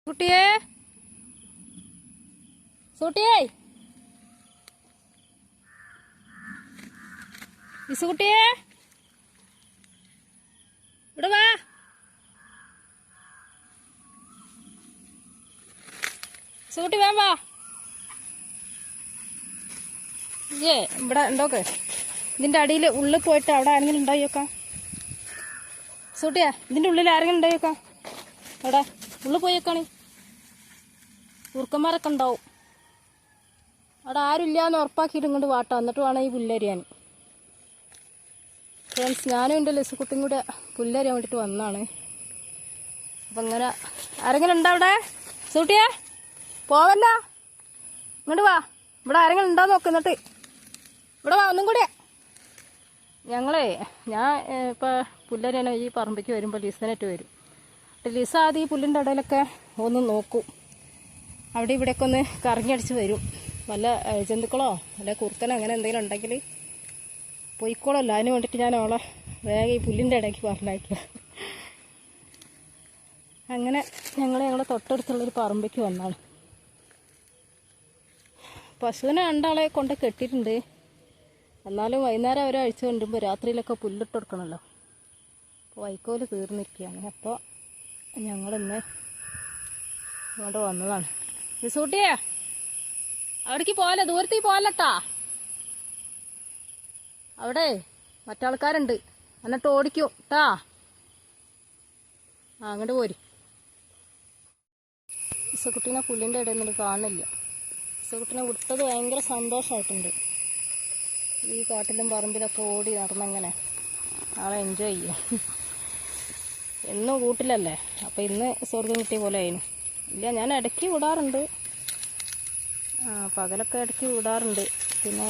കുട്ടിയേ സൂട്ടിയേ ഇസുകുട്ടിയേ ഇവിടെ വാ. സൂട്ടി വേം വാ. ഇവിടെ ഉണ്ടോക്കെ ഇതിന്റെ അടിയിൽ ഉള്ളിൽ പോയിട്ട് അവിടെ ആരെങ്കിലും ഉണ്ടായിക്കാം. സൂട്ടിയാ ഇതിന്റെ ഉള്ളിൽ ആരെങ്കിലും ഉണ്ടായിക്കാം. അവിടെ ഉള്ളിൽ പോയേക്കാണ്. കുറുക്കന്മാരൊക്കെ ഉണ്ടാവും. അവിടെ ആരും ഇല്ലാന്ന് ഉറപ്പാക്കിയിട്ട് ഇങ്ങോട്ട് വാട്ടാ. എന്നിട്ട് വേണം ഈ പുല്ലരിയാൻ. ഫ്രണ്ട്സ്, ഞാനും എൻ്റെ ലിസുക്കുട്ടിയും കൂടെ പുല്ലരിയാൻ വേണ്ടിയിട്ട് വന്നതാണ്. അപ്പം ഇങ്ങനെ ആരെങ്കിലും ഉണ്ടോ അവിടെ? സൂട്ടിയാ പോവല്ല, ഇങ്ങോട്ട് വാ. ഇവിടെ ആരെങ്കിലും ഉണ്ടോ നോക്ക്. എന്നിട്ട് ഇവിടെ വാ ഒന്നും കൂടെ. ഞാൻ ഇപ്പോൾ പുല്ലരിയാൻ ഈ പറമ്പിക്ക് വരുമ്പോൾ ലിസനായിട്ട് വരും. ലിസ ആദ്യം ഈ പുല്ലിൻ്റെ ഇടയിലൊക്കെ ഒന്ന് നോക്കും. അവിടെ ഇവിടെയൊക്കെ ഒന്ന് കറങ്ങിയടിച്ച് വരും. വല്ല ജന്തുക്കളോ വല്ല കുറുക്കനോ അങ്ങനെ എന്തെങ്കിലും ഉണ്ടെങ്കിൽ പൊയ്ക്കോളല്ലോ. അതിന് വേണ്ടിയിട്ട് ഞാൻ അവളെ വേഗം ഈ പുല്ലിൻ്റെ ഇടയ്ക്ക് പറഞ്ഞയക്കുക. അങ്ങനെ ഞങ്ങളെ തൊട്ടടുത്തുള്ളൊരു പറമ്പിക്ക് വന്നാണ്. പശുവിനെ രണ്ടാളെ കൊണ്ട് കെട്ടിയിട്ടുണ്ട്. എന്നാലും വൈകുന്നേരം അവരെ അഴിച്ചു കൊണ്ടുമ്പോൾ രാത്രിയിലൊക്കെ പുല്ലിട്ട് കൊടുക്കണമല്ലോ. അപ്പോൾ വൈക്കോല് തീർന്നിരിക്കുകയാണ്. അപ്പോൾ ഞങ്ങളിന്ന് ഇങ്ങോട്ട് വന്നതാണ്. സൂട്ടിയേ അവിടേക്ക് പോകല, ദൂരത്തേക്ക് പോകലട്ടാ. അവിടെ മറ്റാൾക്കാരുണ്ട്, എന്നിട്ട് ഓടിക്കും ട്ടാ. അങ്ങോട്ട് പോരി. ഇസക്കുട്ടീനെ പുല്ലിൻ്റെ ഇടയിൽ നിന്നിട്ട് കാണില്ല. ഇസക്കുട്ടീനെ വിട്ടത് ഭയങ്കര സന്തോഷമായിട്ടുണ്ട്. ഈ കാട്ടിലും പറമ്പിലൊക്കെ ഓടി നടന്നങ്ങനെ ആളെ എൻജോയ് ചെയ്യും. എന്നും കൂട്ടിലല്ലേ, അപ്പം ഇന്ന് സ്വർഗം കിട്ടിയ പോലെ ആയിരുന്നു. ഇല്ല, ഞാൻ ഇടയ്ക്ക് വിടാറുണ്ട്. പകലൊക്കെ ഇടയ്ക്ക് വിടാറുണ്ട്. പിന്നെ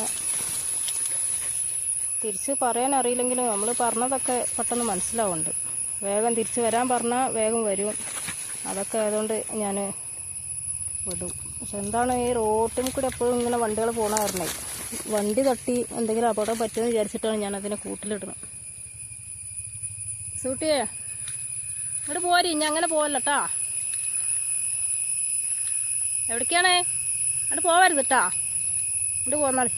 തിരിച്ച് പറയാൻ അറിയില്ലെങ്കിലും നമ്മൾ പറഞ്ഞതൊക്കെ പെട്ടെന്ന് മനസ്സിലാവുന്നുണ്ട്. വേഗം തിരിച്ച് വരാൻ പറഞ്ഞാൽ വേഗം വരും. അതൊക്കെ ആയതുകൊണ്ട് ഞാൻ വിടും. പക്ഷെ എന്താണ് ഈ റോട്ടിൽ കൂടെ എപ്പോഴും ഇങ്ങനെ വണ്ടികൾ പോകണ കാരണേ വണ്ടി തട്ടി എന്തെങ്കിലും അപകടം പറ്റുമെന്ന് വിചാരിച്ചിട്ടാണ് ഞാൻ അതിനെ കൂട്ടിലിടുന്നത്. സൂട്ടിയേ ഇവിടെ പോരി, ഇനി അങ്ങനെ പോവല്ലട്ടാ. എവിടേക്കാണേ? അവിടെ പോവരുത് കേട്ടാ. ഇവിടെ പോന്നാൽ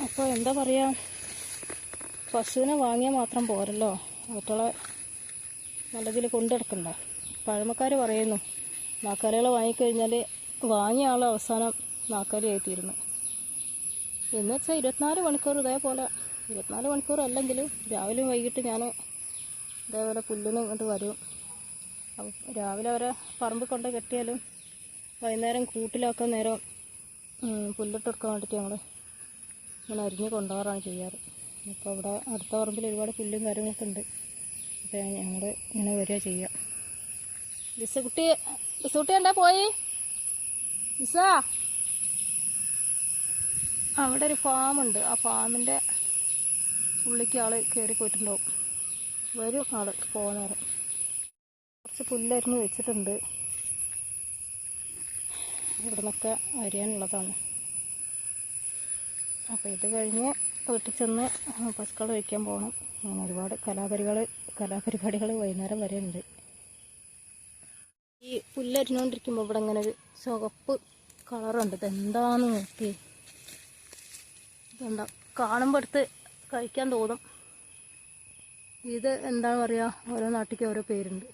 അപ്പോൾ എന്താ പറയുക, പശുവിനെ വാങ്ങിയാൽ മാത്രം പോരല്ലോ, അവറ്റളെ നല്ലതിൽ കൊണ്ടെടുക്കണ്ടേ. പഴമക്കാർ പറയുന്നു നാക്കാലികളെ വാങ്ങിക്കഴിഞ്ഞാൽ വാങ്ങിയ ആൾ അവസാനം നാക്കാലിയായിത്തീരുന്നു എന്ന് വെച്ചാൽ 24 മണിക്കൂർ ഇതേപോലെ 24 മണിക്കൂർ അല്ലെങ്കിലും രാവിലെയും വൈകിട്ട് ഞാൻ ഇതേപോലെ പുല്ലിന് ഇങ്ങോട്ട് വരും. അപ്പം രാവിലെ അവരെ പറമ്പ് കൊണ്ട് കെട്ടിയാലും വൈകുന്നേരം കൂട്ടിലാക്കാൻ നേരം പുല്ലിട്ടെടുക്കാൻ വേണ്ടിയിട്ട് ഞങ്ങൾ ഇങ്ങനെ അരിഞ്ഞ് കൊണ്ടുപോകാറാണ് ചെയ്യാറ്. അപ്പോൾ ഇവിടെ അടുത്ത പറമ്പിൽ ഒരുപാട് പുല്ലും കാര്യങ്ങളൊക്കെ ഉണ്ട്. അപ്പോൾ ഞങ്ങൾ ഇങ്ങനെ വരിക ചെയ്യുക. ലിസുകുട്ടി എന്താ പോയി? ലിസ, അവിടെ ഒരു ഫാമുണ്ട്. ആ ഫാമിൻ്റെ ഉള്ളിലേക്ക് ആൾ കയറി പോയിട്ടുണ്ടാവും. വരും ആൾ പോകുന്നേരം. കുറച്ച് പുല്ലരിഞ്ഞ് വെച്ചിട്ടുണ്ട്. ഇവിടെ നിന്നൊക്കെ അരിയാനുള്ളതാണ്. അപ്പോൾ ഇത് കഴിഞ്ഞ് വീട്ടിൽ ചെന്ന് പശുക്കൾ വയ്ക്കാൻ പോകണം. അങ്ങനെ ഒരുപാട് കലാപരിപാടികൾ വൈകുന്നേരം വരെ ഉണ്ട്. ഈ പുല്ലരിഞ്ഞുകൊണ്ടിരിക്കുമ്പോൾ ഇവിടെ ഇങ്ങനെ ഒരു ചുവപ്പ് കളറുണ്ട്. ഇതെന്താണെന്ന് നോക്കി ഇതുണ്ട, കാണുമ്പോൾ എടുത്ത് കഴിക്കാൻ തോന്നും. ഇത് എന്താ പറയുക, ഓരോ നാട്ടിലേക്ക് ഓരോ പേരുണ്ട്.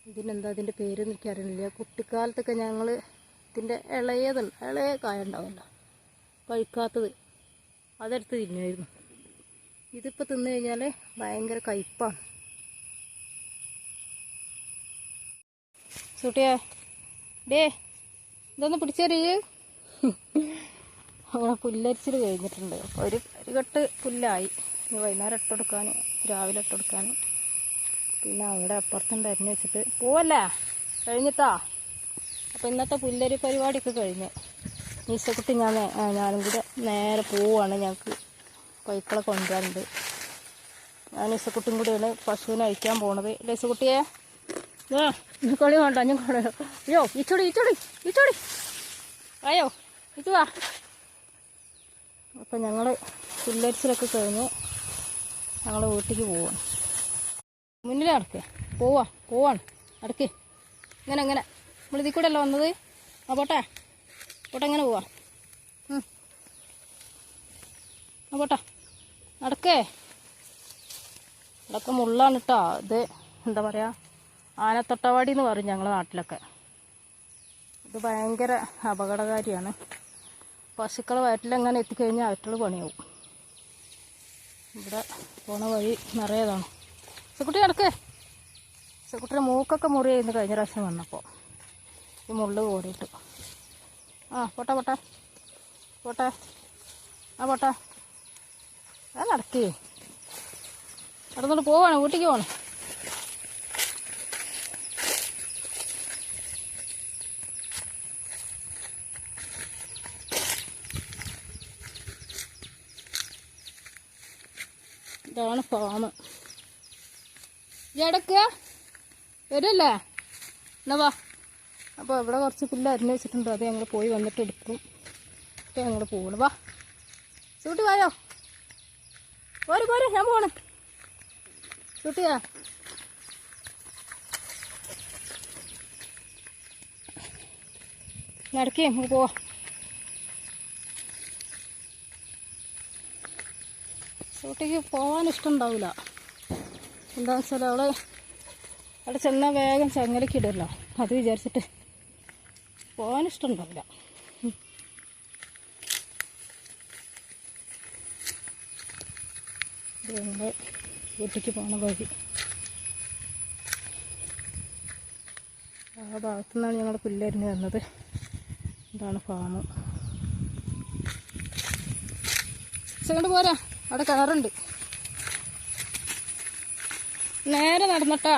ഇതിനെന്താ ഇതിൻ്റെ പേരെന്ന് എനിക്കറിയില്ല. കുട്ടിക്കാലത്തൊക്കെ ഞങ്ങൾ ഇതിൻ്റെ ഇളയ കായ ഉണ്ടാവില്ല, പഴുക്കാത്തത്, അതെടുത്ത് തിന്നുമായിരുന്നു. ഇതിപ്പോൾ തിന്നു കഴിഞ്ഞാൽ ഭയങ്കര കയ്പ്പാണ്. സൂട്ടിയേ ഇതൊന്ന് പിടിച്ചേരി. അങ്ങനെ പുല്ലരിച്ചിൽ കഴിഞ്ഞിട്ടുണ്ട്. അപ്പോൾ ഒരു കെട്ട് പുല്ലായി. വൈകുന്നേരം ഇട്ടെടുക്കാൻ, രാവിലെ ഇട്ടെടുക്കാൻ. പിന്നെ അവിടെ അപ്പുറത്തുണ്ട് അരിഞ്ഞ് വെച്ചിട്ട് പോവല്ലേ കഴിഞ്ഞിട്ടാ. അപ്പോൾ ഇന്നത്തെ പുല്ലരി പരിപാടിയൊക്കെ കഴിഞ്ഞ് ഈസക്കുട്ടി ഞാനും കൂടെ നേരെ പോവുകയാണ്. ഞങ്ങൾക്ക് പൈക്കളെ കൊണ്ടുവരാറുണ്ട്. ഞാൻ ഈസക്കുട്ടിയും കൂടെയാണ് പശുവിനെ അഴിക്കാൻ പോണത്. ഈസക്കുട്ടിയെ കളി വേണ്ട, ഞാൻ കളി. അയ്യോ ഈച്ചോടി അയ്യോ ഇത് വാ. അപ്പം ഞങ്ങൾ പുല്ലരിച്ചിലൊക്കെ കഴിഞ്ഞ് ഞങ്ങൾ വീട്ടിലേക്ക് പോവാം. മുന്നിൽ നടക്കുക. പോവാണ് നടക്ക്. ഇങ്ങനെ നമ്മളിതിൽ കൂടെ അല്ല വന്നത്. ആ പോട്ടെ എങ്ങനെ പോവാ? ആ പോട്ടെ നടക്കേ. ഇവിടെയൊക്കെ മുള്ളാണ് കേട്ടോ. ഇത് എന്താ പറയുക, ആനത്തൊട്ടവാടി എന്ന് പറയും ഞങ്ങളുടെ നാട്ടിലൊക്കെ. ഇത് ഭയങ്കര അപകടകാരിയാണ്. പശുക്കളെ വയറ്റിലെങ്ങനെ എത്തിക്കഴിഞ്ഞാൽ അവറ്റുകൾ പണിയാവും. ഇവിടെ പോണ വഴി നിറയതാണ്. സെക്കുട്ടി നടക്കേ. സെക്കുട്ടിയുടെ മൂക്കൊക്കെ മുറിയായിരുന്നു കഴിഞ്ഞ പ്രാവശ്യം വന്നപ്പോൾ ഈ മുള്ളു കോരിയിട്ട്. പോട്ടെ അത് നടക്കേ. നടന്നോട്ട് പോവാണ്, വീട്ടിലേക്ക് പോകണം. ഇതാണ് ഫാം. ഇടക്കുക വരില്ലേ? എന്നാ വാ. അപ്പോൾ ഇവിടെ കുറച്ച് പുല്ല് അരിഞ്ഞ് വെച്ചിട്ടുണ്ട്. അത് ഞങ്ങൾ പോയി വന്നിട്ട് എടുക്കും. അപ്പോൾ ഞങ്ങൾ പോകണം. വാ സൂട്ടി വായോ. പോരെ ഞാൻ പോകണം. സൂട്ടിയാ നടക്കേ, നമുക്ക് പോവാം. സൂട്ടിക്ക് പോകാൻ ഇഷ്ടം ഉണ്ടാവില്ല. എന്താണെന്ന് വെച്ചാൽ അവിടെ ചെന്നാൽ വേഗം ചങ്ങലയ്ക്ക് ഇടുമല്ലോ. അത് വിചാരിച്ചിട്ട് പോകാൻ ഇഷ്ടം ഉണ്ടാവില്ല. ഇത് ഞങ്ങൾ വീട്ടിലേക്ക് പോകണ വഴി. ആ ഭാഗത്തു നിന്നാണ് ഞങ്ങൾ പുല്ലരിഞ്ഞ് വന്നത്. ഇതാണ് ഫാം. ഇങ്ങോട്ട് പോരാ, അവിടെ കിണറുണ്ട്. നേരെ നടന്നട്ടാ.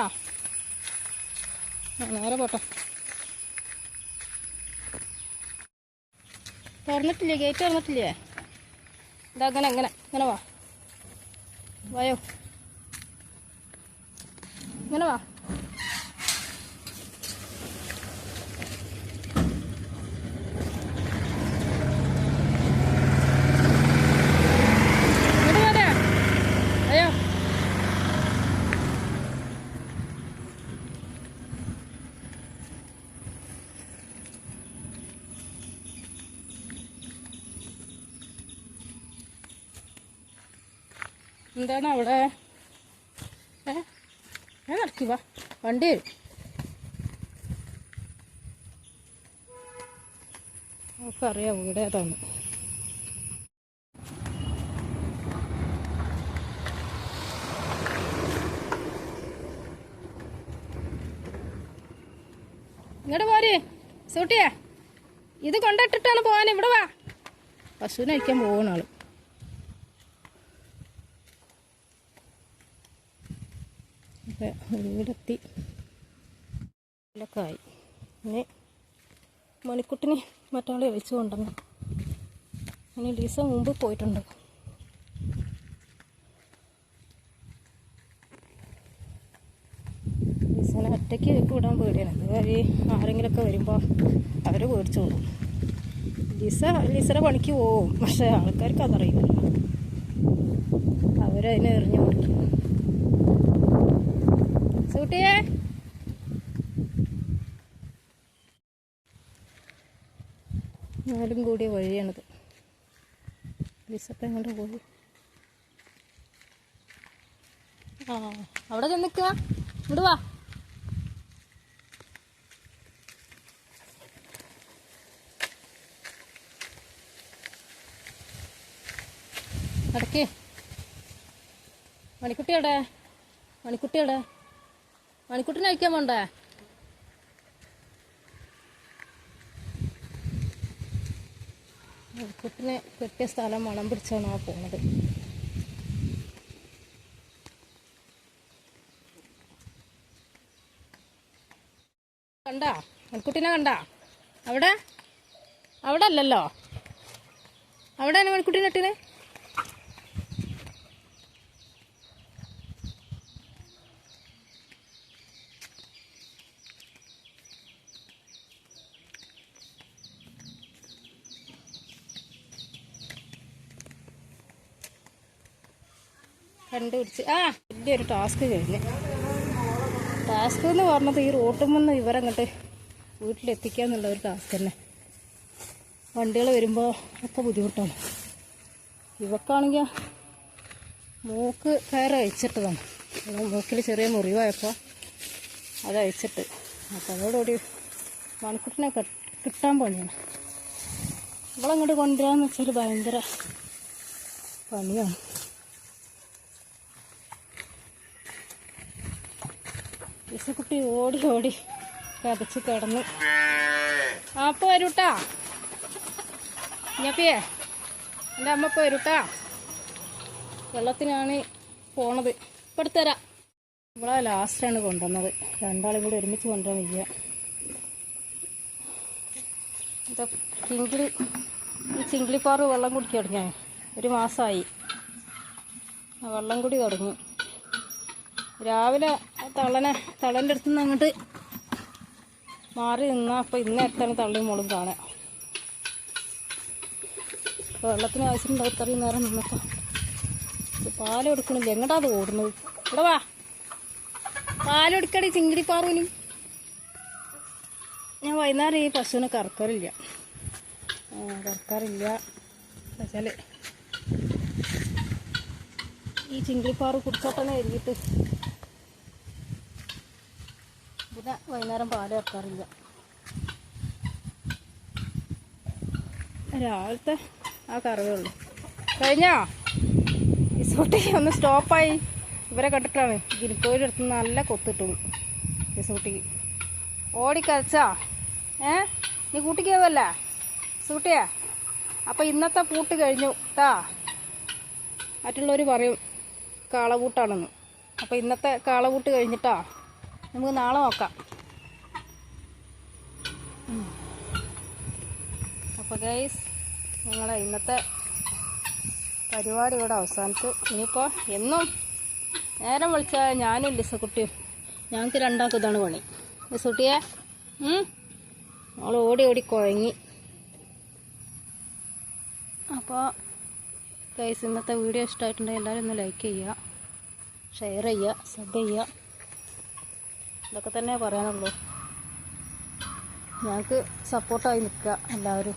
നേരെ പോട്ടെ. തുറന്നിട്ടില്ലേ? ഗേറ്റ് തുറന്നിട്ടില്ലേ? ഇതാ ഇങ്ങനെ വായോ. ഇങ്ങനെ വാ. എന്താണ് അവിടെ? ഞാൻ നടക്കി വാ, വണ്ടി വരും. നമുക്കറിയാം വീട് ഏതാണ്. ഇങ്ങോട്ട് പോര് സൂട്ടിയാ. ഇത് കൊണ്ടിട്ടിട്ടാണ് പോകാൻ. ഇവിടെ വാ. പശുവിനെ അയക്കാൻ പോകണ ആള്. വീടെത്തി ആയി. ഇനി മണിക്കുട്ടിനെ മറ്റാളെ വിളിച്ചു കൊണ്ടുവന്നു. ഇനി ലീസ മുമ്പ് പോയിട്ടുണ്ട്. ലീസനെ ഒറ്റയ്ക്ക് വിടാൻ പേടിയാണ്. അതുവരെ ആരെങ്കിലുമൊക്കെ വരുമ്പോൾ അവർ പേടിച്ചു പോകും. ലീസയുടെ പണിക്ക് പോവും. പക്ഷെ ആൾക്കാർക്ക് അതറിയില്ല. അവരതിനെ എറിഞ്ഞു കൊടുക്കും. സൂട്ടിയേ നാലും കൂടിയ വഴിയാണിത്. ലിസപ്പം എങ്ങോട്ട് പോയി? അവിടെ ചെന്നിക്കുക. ഇങ്ങോട്ട് വാ. നടക്കേ. മണിക്കുട്ടിയുടെ മണിക്കുട്ടിനെ അയക്കാൻ പോണ്ടേ? മണിക്കുട്ടിനെ കെട്ടിയ സ്ഥലം മണം പിടിച്ചാണ് ആ പോണത്. കണ്ടാ മണിക്കുട്ടിനെ കണ്ടാ? അവിടെ അല്ലല്ലോ. അവിടെയാണ് മണിക്കുട്ടീനെ ഇട്ടിന്. കണ്ടുപിടിച്ച് വലിയൊരു ടാസ്ക് കഴിഞ്ഞ്. ടാസ്ക് എന്ന് പറഞ്ഞത് ഈ റോട്ടുമെന്ന് ഇവരങ്ങോട്ട് വീട്ടിലെത്തിക്കുക എന്നുള്ള ഒരു ടാസ്ക് തന്നെ. വണ്ടികൾ വരുമ്പോൾ ഒക്കെ ബുദ്ധിമുട്ടാണ്. ഇവക്കാണെങ്കിൽ മൂക്ക് കയറ് അയച്ചിട്ടതാണ്. മൂക്കിൽ ചെറിയ മുറിവായപ്പോൾ അത് അയച്ചിട്ട്, അപ്പോൾ അതോടുകൂടി മണിക്കുട്ടിനെ കിട്ടാൻ പണിയാണ്. ഇവളങ്ങോട്ട് കൊണ്ടുവരാന്ന് വെച്ചാൽ ഭയങ്കര പണിയാണ്. ഇസക്കുട്ടി ഓടി ഓടി കതച്ച് കിടന്നു. അപ്പോൾ വരൂട്ടാ ഞപ്പിയേ, എൻ്റെ അമ്മ ഇപ്പോൾ വരൂട്ടാ. വെള്ളത്തിനാണ് പോണത്. ഇപ്പം എടുത്തുതരാം. ഇവിടെ ലാസ്റ്റാണ് കൊണ്ടുവന്നത്. രണ്ടാളും കൂടി ഒരുമിച്ച് കൊണ്ടുവരാൻ വയ്യ. ഈ ചിങ്കിളിപ്പാറ് വെള്ളം കുടിക്കാൻ തുടങ്ങിയ 1 മാസമായി. വെള്ളം കുടി തുടങ്ങി. രാവിലെ തള്ളൻ്റെ അടുത്ത് നിന്ന് അങ്ങോട്ട് മാറി നിന്നാൽ അപ്പോൾ ഇന്നേരത്താണ് തള്ളിയും മോളും കാണുക. അപ്പോൾ വെള്ളത്തിന് ആവശ്യമുണ്ടാവും. ഇത്രയും നേരം നിന്നപ്പോൾ പാല് കൊടുക്കണില്ല. എങ്ങോട്ടാ അത് ഓടുന്നത്? ഇവിടെ വാ, പാലെടുക്കടി ചിങ്കിടിപ്പാറുവിന്. ഞാൻ വൈകുന്നേരം ഈ പശുവിനെ കറക്കാറില്ല എന്നുവെച്ചാൽ ഈ ചിങ്കിളിപ്പാറ് കുടിച്ചോട്ടെന്ന് എഴുതിയിട്ട് പിന്നെ വൈകുന്നേരം പാല് കറക്കാറില്ല. രാവിലത്തെ ആ കറവേ ഉള്ളൂ. കഴിഞ്ഞോ? ഈ സൂട്ടി ഒന്ന് സ്റ്റോപ്പായി. ഇവരെ കണ്ടിട്ടാണ് ഗിരിക്കോയുടെ അടുത്ത് നല്ല കൊത്തിട്ടു ഈ സൂട്ടിക്ക്. ഓടിക്കരച്ചാ നീ കൂട്ടിക്ക് പോവല്ലേ സൂട്ടിയാ? അപ്പം ഇന്നത്തെ പൂട്ട് കഴിഞ്ഞു കേട്ടാ. മറ്റുള്ളവർ പറയും കാളപൂട്ടാണെന്ന്. അപ്പം ഇന്നത്തെ കാളപൂട്ട് കഴിഞ്ഞിട്ടാ. നമുക്ക് നാളെ നോക്കാം. അപ്പോൾ ഗൈസ്, ഞങ്ങളെ ഇന്നത്തെ പരിപാടി ഇവിടെ അവസാനിച്ചു. ഇനിയിപ്പോൾ എന്നും നേരം വിളിച്ചാൽ ഞാനും ലിസക്കുട്ടിയും ഞങ്ങൾക്ക് രണ്ടാൾക്കും ഇതാണ് പണി. ലിസക്കുട്ടിയെ നമ്മൾ ഓടി ഓടി കുഴങ്ങി. അപ്പോൾ ഗൈസ്, ഇന്നത്തെ വീഡിയോ ഇഷ്ടമായിട്ടുണ്ടെങ്കിൽ എല്ലാവരും ഒന്ന് ലൈക്ക് ചെയ്യുക, ഷെയർ ചെയ്യുക, സബ് ചെയ്യുക. ഇതൊക്കെ തന്നെ പറയാനുള്ളൂ. ഞങ്ങൾക്ക് സപ്പോർട്ടായി നിൽക്കുക എല്ലാവരും.